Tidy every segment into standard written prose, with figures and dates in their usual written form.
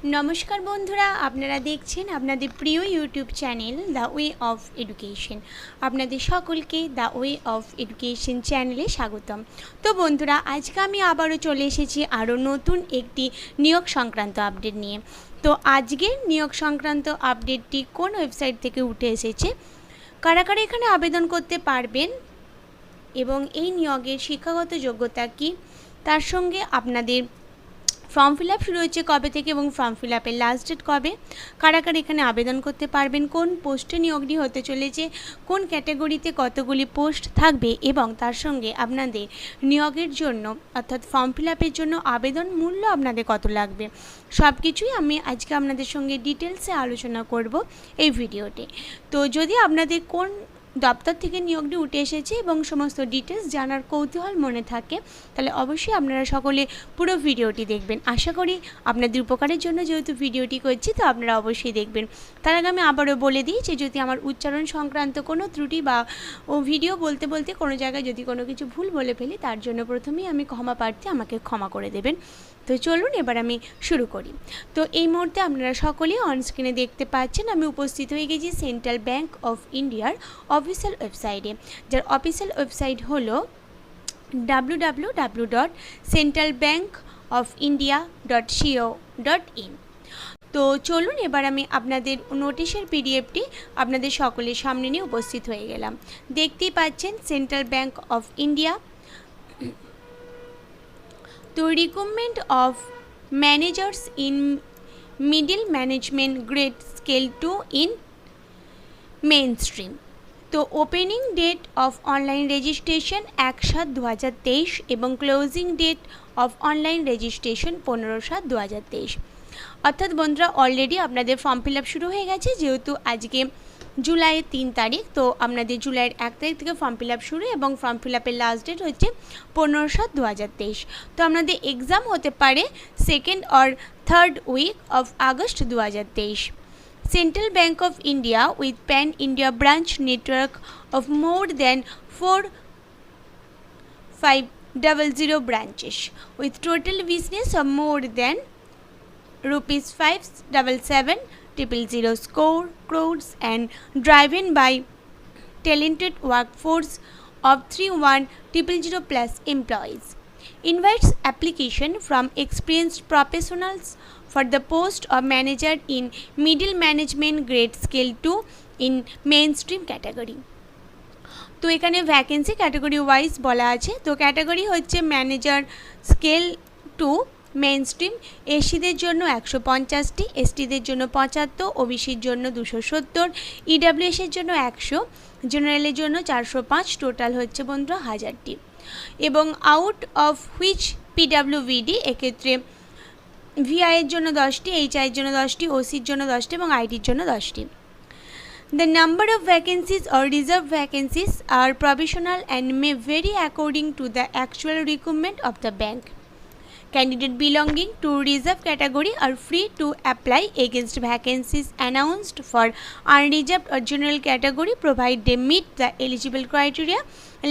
नमस्कार बंधुरा आपनारा देखছেন আপনাদের প্রিয় YouTube channel the way of education. আপনাদের সকলকে দ্য ওয়ে অফ এডুকেশন চ্যানেলে স্বাগতম। তো বন্ধুরা আজকে আমি আবারও চলে এসেছি আরও নতুন একটি নিয়োগ সংক্রান্ত আপডেট নিয়ে। তো আজকের নিয়োগ সংক্রান্ত আপডেটটি কোন ওয়েবসাইট থেকে উঠে এসেছে, কারা কারা এখানে আবেদন করতে পারবেন এবং এই নিয়োগের শিক্ষাগত যোগ্যতা কী, তার সঙ্গে আপনাদের ফর্ম ফিল আপ শুরু হচ্ছে কবে থেকে এবং ফর্ম ফিল আপের লাস্ট ডেট কবে, কারা কারা এখানে আবেদন করতে পারবেন, কোন পোস্টে নিয়োগটি হতে চলেছে, কোন ক্যাটাগরিতে কতগুলি পোস্ট থাকবে এবং তার সঙ্গে আপনাদের নিয়োগের জন্য অর্থাৎ ফর্ম ফিল আপের জন্য আবেদন মূল্য আপনাদের কত লাগবে, সব কিছুই আমি আজকে আপনাদের সঙ্গে ডিটেলসে আলোচনা করব এই ভিডিওতে। তো যদি আপনাদের কোন দপ্তর থেকে নিয়োগটি উঠে এসেছে এবং সমস্ত ডিটেলস জানার কৌতূহল মনে থাকে, তাহলে অবশ্যই আপনারা সকলে পুরো ভিডিওটি দেখবেন। আশা করি আপনাদের উপকারের জন্য যেহেতু ভিডিওটি করছি, তো আপনারা অবশ্যই দেখবেন। তার আগে আমি আবারও বলে দিই যে যদি আমার উচ্চারণ সংক্রান্ত কোনো ত্রুটি বা ভিডিও বলতে বলতে কোনো জায়গায় যদি কোনো কিছু ভুল বলে ফেলি, তার জন্য প্রথমেই আমি ক্ষমা প্রার্থী, আমাকে ক্ষমা করে দেবেন। তো চলুন এবার আমি শুরু করি। তো এই মুহূর্তে আপনারা সকলেই অনস্ক্রিনে দেখতে পাচ্ছেন আমি উপস্থিত হয়ে গেছি সেন্ট্রাল ব্যাঙ্ক অফ ইন্ডিয়ার অফিসিয়াল ওয়েবসাইটে, যার অফিসিয়াল ওয়েবসাইট হলো www.centralbankofindia.co.in। তো চলুন এবার আমি আপনাদের নোটিশের পিডিএফটি আপনাদের সকলের সামনে নিয়ে উপস্থিত হয়ে গেলাম। দেখতেই পাচ্ছেন সেন্ট্রাল ব্যাঙ্ক অফ ইন্ডিয়া। তো recruitment of managers in middle management grade scale 2 in main stream. তো opening date of online registration 1/7/2023 এবং closing date of online registration 15/7/2023। অর্থাৎ বন্ধুরা অলরেডি আপনাদের ফর্ম ফিল আপ শুরু হয়ে গেছে, যেহেতু আজকে জুলাইয়ের 3 তারিখ। তো আপনাদের জুলাইয়ের 1 তারিখ থেকে ফর্ম ফিল আপ শুরু এবং ফর্ম ফিল আপের লাস্ট ডেট হচ্ছে 15/7/2023। তো আপনাদের এক্সাম হতে পারে 2nd or 3rd week of August 2023। Central Bank of India with pan-India branch network of more than 4500 branches with total business of more than rupees 577,000 crores and driven by talented workforce of 31,000 plus employees. Invites application from experienced professionals for the post of manager in middle management grade scale 2 in mainstream category। তো এখানে vacancy category wise বলা আছে। তো category হচ্ছে manager scale 2 main stream, এসসিদের জন্য 150টি, এসটিদের জন্য 75, ওবিসির জন্য 270, ইডাব্লিউএসের জন্য 100, জেনারেলের জন্য 405, টোটাল হচ্ছে বন্ধুরা 1000টি। এবং আউট অফ হুইচ পিডাব্লিউবিডি এক্ষেত্রে ভিআইয়ের জন্য 10টি, এইচআইয়ের জন্য 10টি, ওসির জন্য 10টি এবং আইটির জন্য 10টি। The number of vacancies or reserved vacancies are provisional and may vary according to the actual requirement of the bank. Candidates belonging to reserved category are free to apply against vacancies announced for unreserved or general category provided they meet the eligible criteria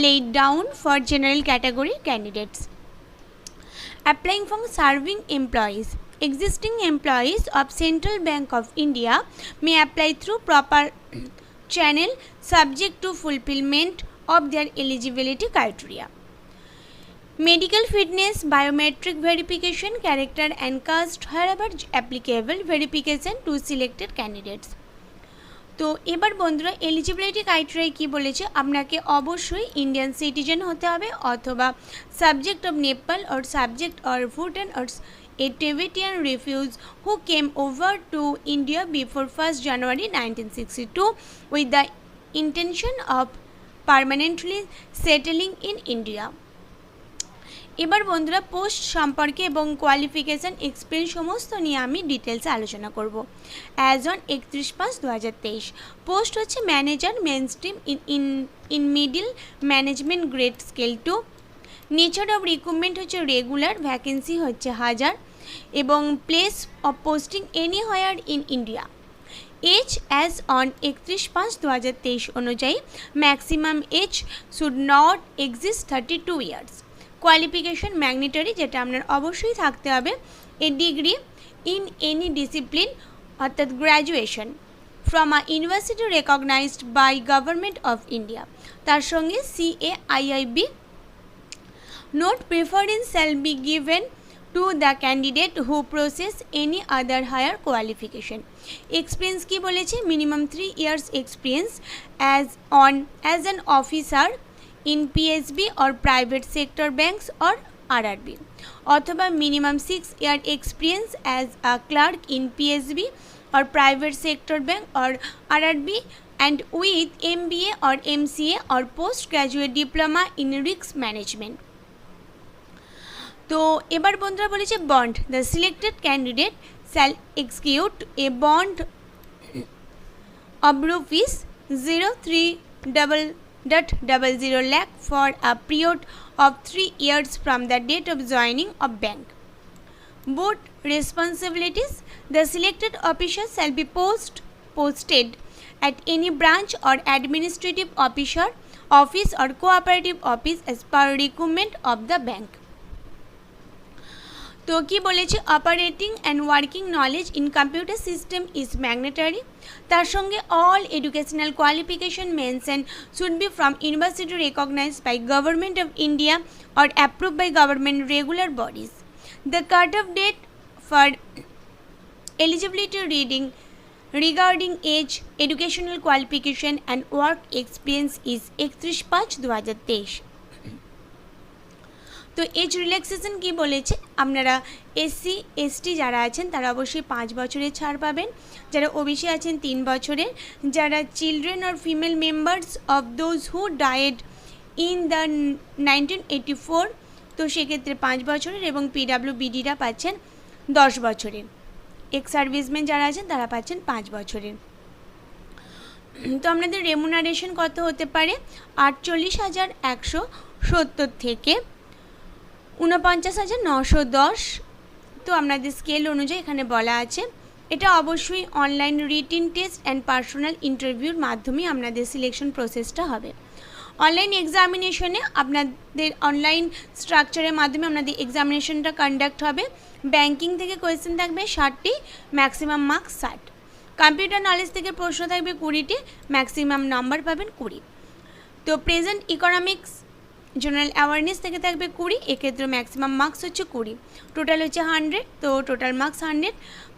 laid down for general category candidates. Applying for serving employees. Existing employees of Central Bank of India may apply through proper channel subject to fulfillment of their eligibility criteria. Medical fitness, biometric verification, character and caste wherever applicable verification to selected candidates। তো এবার বন্ধুরা eligibility criteria কী বলেছে, আপনাকে অবশ্যই Indian citizen হতে হবে অথবা subject of Nepal or subject or Bhutan or a Tibetan refugee who came over to India before 1st January 1962 with the intention of permanently settling in India। এবার বন্ধুরা পোস্ট সম্পর্কে এবং কোয়ালিফিকেশান এক্সপিরিয়েন্স সমস্ত নিয়ে আমি ডিটেলসে আলোচনা করব। অ্যাজ অন 31/5/2023 পোস্ট হচ্ছে manager main stream in middle management grade scale 2। Nature of recruitment হচ্ছে রেগুলার, ভ্যাকেন্সি হচ্ছে 1000 এবং place of posting anywhere in India. Age as on 31/5/2023 অনুযায়ী maximum age should not exist 32 years. Qualification mandatory, যেটা আপনার অবশ্যই থাকতে হবে, a degree in any discipline অর্থাৎ graduation from a university recognized by Government of India তার সঙ্গে CAIIB note preference shall be given to the candidate who possess any other higher qualification experience কি বলেছে minimum 3 years experience as an officer in PSB or private sector banks or RRB অথবা minimum 6 year experience as a clerk in PSB or private sector bank or RRB and with MBA or MCA or postgraduate diploma in risk management তো এবার বন্ধুরা বলেছে bond the selected candidate shall execute a bond of rupees 0300 lakh for a period of 3 years from the date of joining of bank. Both responsibilities, the selected officer shall be posted at any branch or administrative office or cooperative office as per requirement of the bank. তো কি বলেছে operating and working knowledge in computer system is mandatory তার সঙ্গে all educational qualification mention should be from university recognised by government of India or approved by government regular bodies the cut off date for eligibility regarding age, educational qualification and work experience is 31/5/2023 তো age relaxation কি বলেছে আপনারা SC ST যারা আছেন তারা অবশ্যই 5 বছরের ছাড় পাবেন যারা ওবিসি আছেন 3 বছরের যারা children or female members of those who died in the 1984 তো সেক্ষেত্রে 5 বছরের এবং পিডাব্লিউবিডিরা পাচ্ছেন 10 বছরের এক্স সার্ভিসম্যান যারা আছেন তারা পাচ্ছেন 5 বছরের তো আপনাদের রেমুনারেশন কত হতে পারে 48,170 থেকে 49,910 তো আপনাদের স্কেল অনুযায়ী এখানে বলা আছে এটা অবশ্যই online written test and personal ইন্টারভিউর মাধ্যমে আপনাদের সিলেকশন প্রসেসটা হবে অনলাইন এক্সামিনেশনে আপনাদের অনলাইন স্ট্রাকচারের মাধ্যমে আপনাদের এক্সামিনেশনটা কন্ডাক্ট হবে ব্যাংকিং থেকে কোয়েশ্চেন থাকবে 60টি ম্যাক্সিমাম মার্কস 60 কম্পিউটার নলেজ থেকে প্রশ্ন থাকবে 20টি ম্যাক্সিমাম নাম্বার পাবেন 20 তো প্রেজেন্ট ইকোনমিক্স জেনারেল অ্যাওয়ারনেস থেকে থাকবে 20 এক্ষেত্রে ম্যাক্সিমাম মার্কস হচ্ছে 20 টোটাল হচ্ছে 100 তো টোটাল মার্কস 100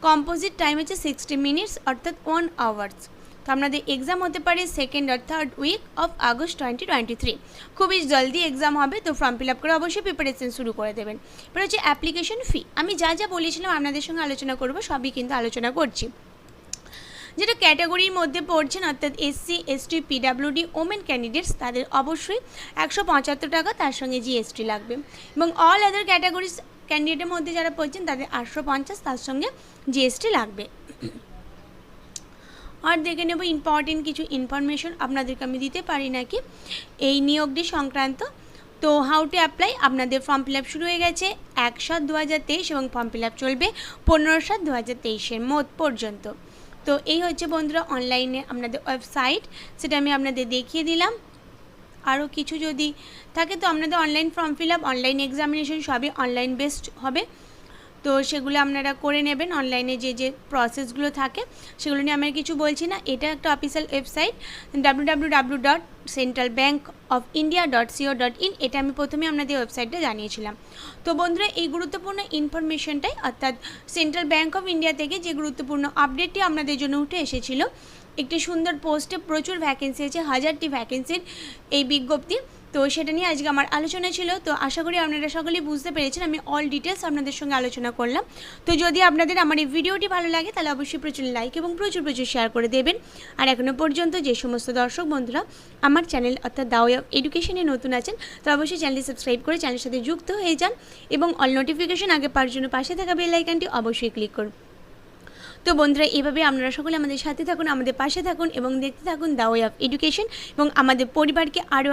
কম্পোজিট টাইম হচ্ছে 60 মিনিটস অর্থাৎ 1 আওয়ার্স তো আপনাদের এক্সাম হতে পারে 2nd or 3rd week of August 2023 খুবই জলদি এক্সাম হবে তো ফর্ম ফিল আপ করে অবশ্যই প্রিপারেশন শুরু করে দেবেন এবার হচ্ছে অ্যাপ্লিকেশন ফি আমি যা যা বলেছিলাম আপনাদের সঙ্গে আলোচনা করব সবই কিন্তু আলোচনা করছি যেটা ক্যাটাগরির মধ্যে পড়ছেন অর্থাৎ SC ST PWD women candidates তাদের অবশ্যই 175 টাকা তার সঙ্গে জিএসটি লাগবে এবং অল আদার ক্যাটাগরিজ ক্যান্ডিডেটের মধ্যে যারা পড়ছেন তাদের 850 তার সঙ্গে জিএসটি লাগবে আর দেখে নেব ইম্পর্টেন্ট কিছু ইনফরমেশন আপনাদেরকে আমি দিতে পারি নাকি এই নিয়োগটি সংক্রান্ত তো হাউ টু অ্যাপ্লাই আপনাদের ফর্ম ফিল আপ শুরু হয়ে গেছে 1/7/2023 এবং ফর্ম ফিল আপ চলবে 15/7/2023 পর্যন্ত তো এই হচ্ছে বন্ধুরা অনলাইনে আপনাদের ওয়েবসাইট সেটা আমি আপনাদের দেখিয়ে দিলাম আরও কিছু যদি থাকে তো আপনাদের online form fill up online examination সবই অনলাইন বেসড হবে তো সেগুলো আপনারা করে নেবেন অনলাইনে যে প্রসেসগুলো থাকে সেগুলো নিয়ে আমি কিছু বলছি না এটা একটা অফিসিয়াল ওয়েবসাইট www.centralbankofindia.co.in এটা আমি প্রথমে আপনাদের ওয়েবসাইটটা জানিয়েছিলাম তো বন্ধুরা এই গুরুত্বপূর্ণ ইনফরমেশনটাই অর্থাৎ সেন্ট্রাল ব্যাঙ্ক অফ ইন্ডিয়া থেকে যে গুরুত্বপূর্ণ আপডেটটি আপনাদের জন্য উঠে এসেছিল একটি সুন্দর পোস্টে প্রচুর ভ্যাকেন্সি আছে 1000টি ভ্যাকেন্সির এই বিজ্ঞপ্তি তো সেটা নিয়ে আজকে আমার আলোচনা ছিল তো আশা করি আপনারা সকলেই বুঝতে পেরেছেন আমি অল ডিটেলস আপনাদের সঙ্গে আলোচনা করলাম তো যদি আপনাদের আমার এই ভিডিওটি ভালো লাগে তাহলে অবশ্যই প্রচুর লাইক এবং প্রচুর শেয়ার করে দেবেন আর এখনও পর্যন্ত যে সমস্ত দর্শক বন্ধুরা আমার চ্যানেল অর্থাৎ দ্য ওয়ে অফ এডুকেশনে নতুন আছেন তো অবশ্যই চ্যানেলটি সাবস্ক্রাইব করে চ্যানেলের সাথে যুক্ত হয়ে যান এবং অল নোটিফিকেশন আগে পাওয়ার জন্য পাশে থাকা বেল আইকনটি অবশ্যই ক্লিক করুন তো বন্ধুরা এইভাবে আপনারা সকলে আমাদের সাথে থাকুন আমাদের পাশে থাকুন এবং দেখতে থাকুন দ্য ওয়ে অফ এডুকেশন এবং আমাদের পরিবারকে আরও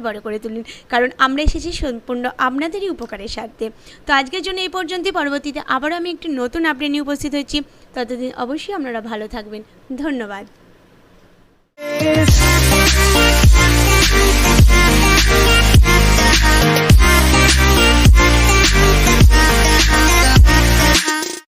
বড় করে তুলুন কারণ আমরা এসেছি সম্পূর্ণ আপনাদেরই উপকারের স্বার্থে তো আজকের জন্য এই পর্যন্তই পরবর্তীতে আবারও আমি একটি নতুন আপডেট নিয়ে উপস্থিত হচ্ছি ততদিন অবশ্যই আপনারা ভালো থাকবেন ধন্যবাদ